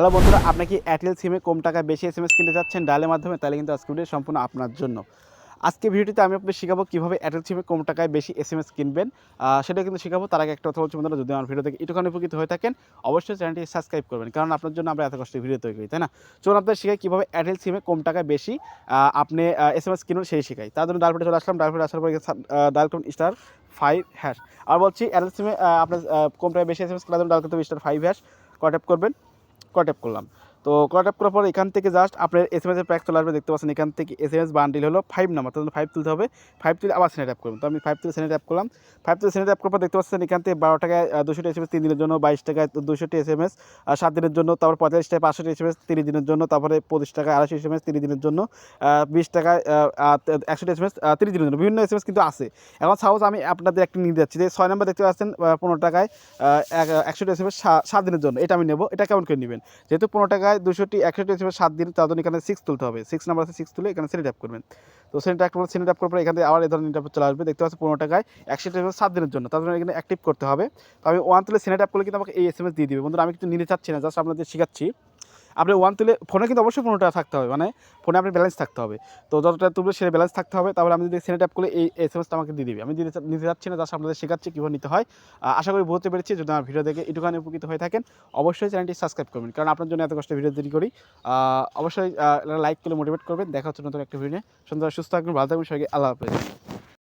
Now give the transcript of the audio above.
Hello বন্ধুরা, আপনি কি এয়ারটেল সিমে কম টাকায় বেশি এসএমএস কিনতে চাচ্ছেন ডায়ালের মাধ্যমে? তাহলে কিন্তু আজকে ভিডিও সম্পূর্ণ আপনার জন্য। আজকে ভিডিওটিতে আমি আপনাদের শিখাবো কীভাবে এয়ারটেল সিমে কম টাকায় বেশি এসএমএস কিনবেন। সেটা কিন্তু শিখাবো। তার আগে একটা কথা বলছি বন্ধুরা, যদি আমার ভিডিও থেকে একটুখানি উপকৃত হয়ে থাকেন, অবশ্যই চ্যানেলটি সাবস্ক্রাইব করবেন। কারণ আপনার জন্য আমরা এত কষ্ট ভিডিও তৈরি করি, তাই না? চলুন আপনাদের শিখাই কীভাবে এয়ারটেল সিমে কম টাকায় বেশি আপনি এসএমএস কিনুন, সেই শিখাই। তার জন্য ডায়াল চলে আসলাম। ডায়াল আসার পরে ডায়াল করুন *5#। আর বলছি এয়ারটেল সিমে আপনার কম টাকায় বেশি এসএমএস কেনার জন্য ডায়াল করতে হবে *5# ট্যাপ করবেন। ট্যাপ করলাম। তো ট্যাপ করার পর এখান থেকে জাস্ট আপনার এসএমএস এর প্যাক চলে আসবে, দেখতে পাচ্ছেন। এখান থেকে এসএমএস বান্ডিল হলো 5 নাম্বার, তার জন্য 5 তুলতে হবে। 5 তুলে আবার সেন্ড ট্যাপ করবেন। তো আমি 5 তুলে সেন্ড ট্যাপ করলাম। 5 তুলে সেন্ড ট্যাপ করার পর দেখতে পাচ্ছেন এখান থেকে 12 টাকায় 200টি এসএমএস 3 দিনের জন্য, 22 টাকায় 200টি এসএমএস 7 দিনের জন্য, তারপর 45 টাকায় 500টি এসএমএস 30 দিনের জন্য, তারপরে 25 টাকায় 250 এসএমএস 30 দিনের জন্য, 20 টাকায় 100টি এসএমএস 30 দিনের জন্য। বিভিন্ন এসএমএস কিন্তু আছে। এখন সাপোজ আমি আপনাদের একটা নিয়ে যাচ্ছি যে 6 নাম্বার দেখতে পাচ্ছেন 15 টাকায় 100টি এসএমএস 7 দিনের জন্য। এটা আমি নেব। এটা কেমন করে নেবেন? যেহেতু 15 টাকায় 200টি 100টি এসএমএস 7 দিন, তার জন্য এখানে 6 তুলতে হবে। 6 নাম্বার আছে, 6 তুলে এখানে সেন্ড ট্যাপ করবেন। তো সেন্ড ট্যাপ করার পরে এখান থেকে আবার এই ধরনের ইন্টারফেস চলে আসবে, দেখতে পাচ্ছেন 15 টাকায় 100টি এসএমএস 7 দিনের জন্য, তার জন্য এখানে অ্যাক্টিভ করতে হবে। তো আমি 1 তুলে সেন্ড ট্যাপ করলে কিন্তু আমাকে এই এসএমএস দিয়ে দিবে। বন্ধুরা, আমি কিন্তু নিতে চাচ্ছি না, জাস্ট আপনাদের শিখাচ্ছি। আপনি 1 তুলে ফোনে কিন্তু অবশ্যই 15 টাকা থাকতে হবে, মানে ফোনে আপনার ব্যালেন্স থাকতে হবে। তো যত টাকা তুলবে সেটা ব্যালেন্স থাকতে হবে। তারপরে আমি যদি সেন্ড ট্যাপ করলে এই এসএমএসটা আমাকে দিয়ে দিবে। আমি নিতে চাচ্ছি না, জাস্ট আপনাদের শেখাচ্ছি কীভাবে নিতে হয়। আশা করি বুঝতে পেরেছি। যদি আমার ভিডিও দেখে একটুখানি উপকৃত হয়ে থাকেন, অবশ্যই চ্যানেলটি সাবস্ক্রাইব করবেন। কারণ আপনার জন্য এত কষ্ট ভিডিও তৈরি করি। অবশ্যই লাইক করলে মোটিভেট করবেন। দেখা হচ্ছে নতুন একটা ভিডিও নিয়ে। সুন্দর সুস্থ থাকবেন, ভালো থাকবেন সবাইকে। আল্লাহ হাফেজ।